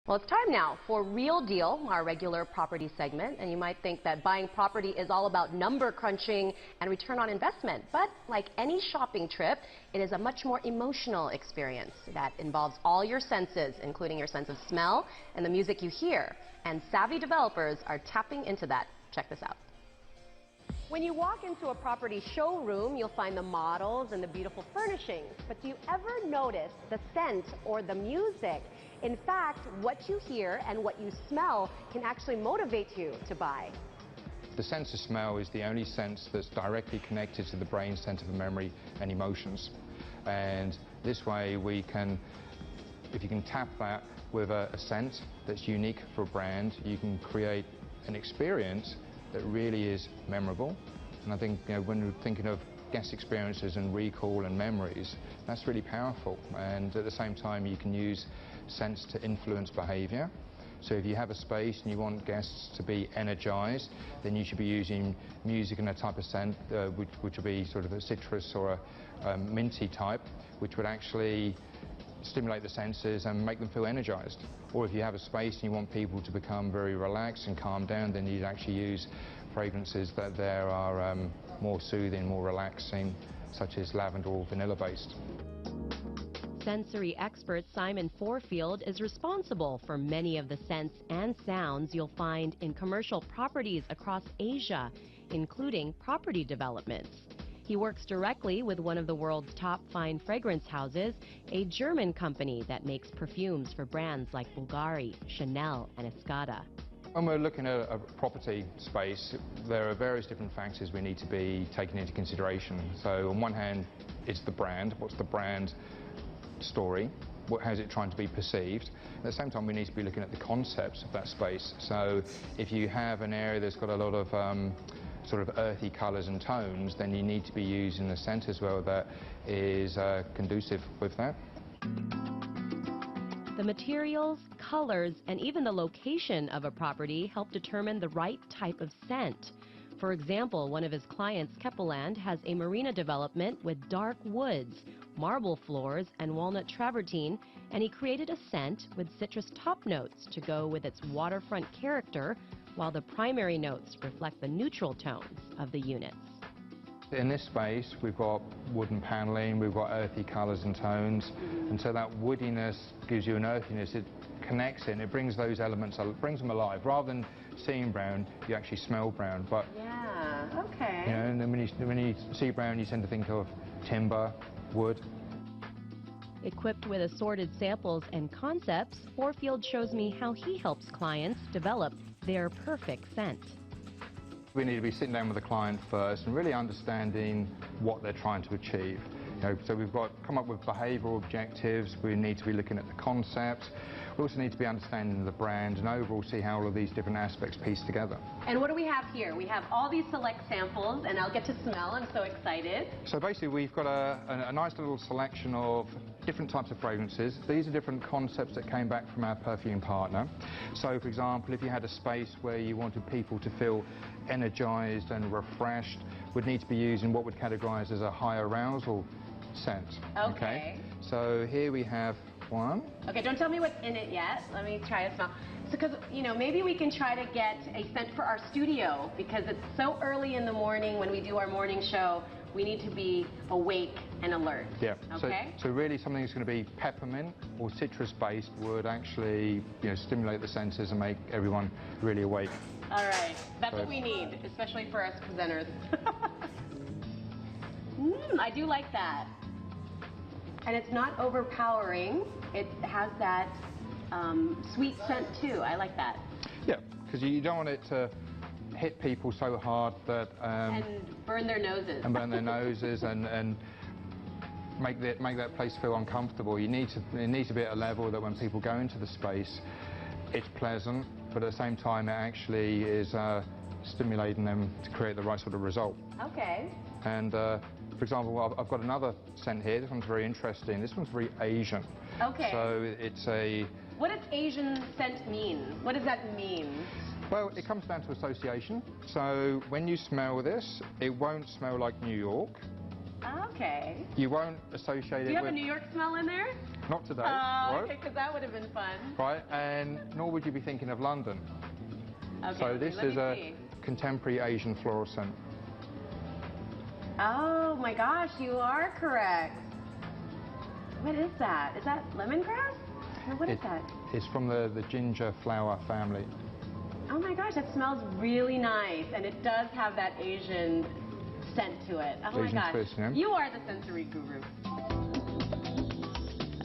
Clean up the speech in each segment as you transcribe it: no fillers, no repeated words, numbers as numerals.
Well, it's time now for Real Deal, our regular property segment. And you might think that buying property is all about number crunching and return on investment. But like any shopping trip, it is a much more emotional experience that involves all your senses, including your sense of smell and the music you hear. And savvy developers are tapping into that. Check this out. When you walk into a property showroom, you'll find the models and the beautiful furnishings. But do you ever notice the scent or the music? In fact, what you hear and what you smell can actually motivate you to buy. The sense of smell is the only sense that's directly connected to the brain center for memory and emotions. And this way we can, if you can tap that with a scent that's unique for a brand, you can create an experience that really is memorable. And I think when we're thinking of guest experiences and recall and memories, that's really powerful. And at the same time, you can use scents to influence behavior. So if you have a space and you want guests to be energized, then you should be using music and a type of scent which would be sort of a citrus or a minty type, which would actually stimulate the senses and make them feel energized. Or if you have a space and you want people to become very relaxed and calm down, then you'd actually use fragrances that there are more soothing, more relaxing, such as lavender or vanilla based. Sensory expert Simon Faure-Field is responsible for many of the scents and sounds you'll find in commercial properties across Asia, including property developments. He works directly with one of the world's top fine fragrance houses, a German company that makes perfumes for brands like Bulgari, Chanel, and Escada. When we're looking at a property space, there are various different factors we need to be taken into consideration. So on one hand, it's the brand. What's the brand story? How is it trying to be perceived? At the same time, we need to be looking at the concepts of that space. So if you have an area that's got a lot of sort of earthy colours and tones, then you need to be using a scent as well that is conducive with that. The materials, colors, and even the location of a property help determine the right type of scent. For example, one of his clients, Keppel Land, has a marina development with dark woods, marble floors, and walnut travertine, and he created a scent with citrus top notes to go with its waterfront character, while the primary notes reflect the neutral tones of the units. In this space, we've got wooden paneling, we've got earthy colours and tones, and so that woodiness gives you an earthiness. It connects in, it brings those elements, it brings them alive. Rather than seeing brown, you actually smell brown. But yeah, okay. You know, and then when you see brown, you tend to think of timber, wood. Equipped with assorted samples and concepts, Faure-Field shows me how he helps clients develop their perfect scent. We need to be sitting down with the client first and really understanding what they're trying to achieve. So we've got to come up with behavioural objectives, we need to be looking at the concept, we also need to be understanding the brand and overall see how all of these different aspects piece together. And what do we have here? We have all these select samples, and I'll get to smell. I'm so excited. So basically we've got a nice little selection of different types of fragrances. These are different concepts that came back from our perfume partner. So for example, if you had a space where you wanted people to feel energized and refreshed, would need to be using what would categorize as a high arousal scent. Okay. So here we have one. Okay, don't tell me what's in it yet. Let me try a smell. So, because, maybe we can try to get a scent for our studio, because it's so early in the morning when we do our morning show, we need to be awake and alert. Yeah. Okay. So really something that's going to be peppermint or citrus-based would actually, stimulate the senses and make everyone really awake. All right. That's what we need, especially for us presenters. I do like that. And it's not overpowering. It has that sweet scent too. I like that. Yeah, because you don't want it to hit people so hard that and burn their noses. And burn their noses and make that place feel uncomfortable. It needs to be at a level that when people go into the space, it's pleasant, but at the same time it actually is stimulating them to create the right sort of result. Okay. And for example, I've got another scent here. This one's very interesting. This one's very Asian. Okay. So it's a... What does Asian scent mean? What does that mean? Well, it comes down to association. So when you smell this, it won't smell like New York. Okay. You won't associate it with... Do you have a New York smell in there? Not today, Oh, right? okay, because that would have been fun. Right, and nor would you be thinking of London. Okay, So this is a contemporary Asian floral scent. Oh my gosh, you are correct. What is that? Is that lemongrass? Or what is that? It's from the ginger flower family. Oh my gosh, that smells really nice, and it does have that Asian scent to it. Oh my Asian gosh, twist, yeah? You are the sensory guru.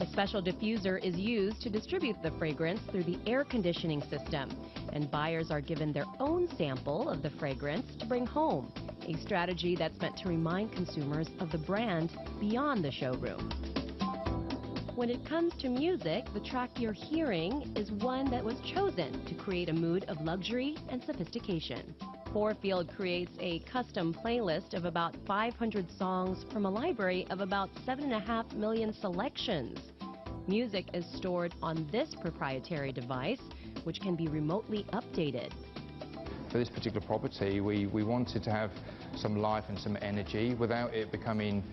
A special diffuser is used to distribute the fragrance through the air conditioning system, and buyers are given their own sample of the fragrance to bring home, a strategy that's meant to remind consumers of the brand beyond the showroom. When it comes to music, the track you're hearing is one that was chosen to create a mood of luxury and sophistication. Faure-Field creates a custom playlist of about 500 songs from a library of about 7.5 million selections. Music is stored on this proprietary device, which can be remotely updated. For this particular property, we wanted to have some life and some energy without it becoming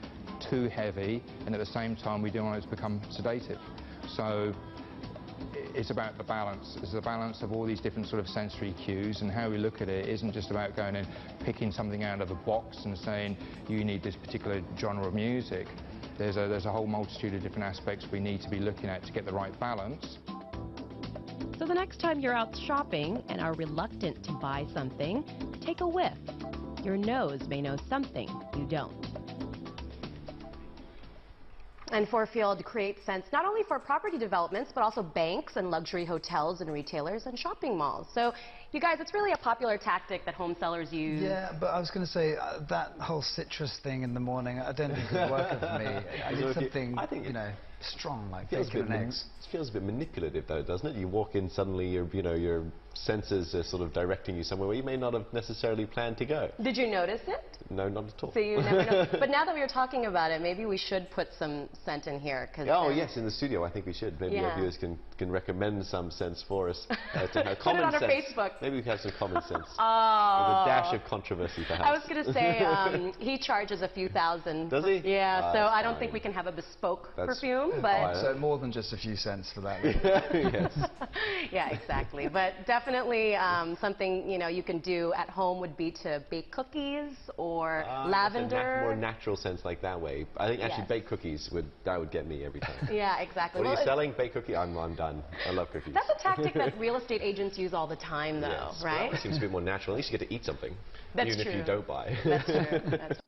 too heavy, and at the same time we didn't want it to become sedative. So it's about the balance. It's the balance of all these different sort of sensory cues, and how we look at it isn't just about going and picking something out of a box and saying you need this particular genre of music. There's a whole multitude of different aspects we need to be looking at to get the right balance. So the next time you're out shopping and are reluctant to buy something, take a whiff. Your nose may know something you don't. And Faure-Field creates sense not only for property developments, but also banks and luxury hotels and retailers and shopping malls. So, you guys, it's really a popular tactic that home sellers use. Yeah, but I was going to say, that whole citrus thing in the morning, I don't think it's working for me. I need something, you know, strong, like bacon and eggs. It feels a bit manipulative, though, doesn't it? You walk in, suddenly your senses are sort of directing you somewhere where you may not have necessarily planned to go. Did you notice it? No, not at all. So you never know. But now that we were talking about it, maybe we should put some scent in here. Oh, yes, in the studio, I think we should. Maybe our viewers can recommend some scents for us. To have common put it on our sense. Facebook. Maybe we can have some common sense. Oh. With a dash of controversy, perhaps. I was going to say, he charges a few thousand. Does he? Yeah, so I don't think we can have a bespoke perfume. But so more than just a few cents for that. Yes. Yeah, exactly. But definitely something, you know, you can do at home would be to bake cookies or lavender. More natural sense like that way. I think actually baked cookies would get me every time. Yeah, exactly. What are you selling? Baked cookie? I'm done. I love cookies. That's a tactic that real estate agents use all the time, though, yes. right? Well, it seems a bit more natural. At least you get to eat something. That's even true. if you don't buy. That's true. That's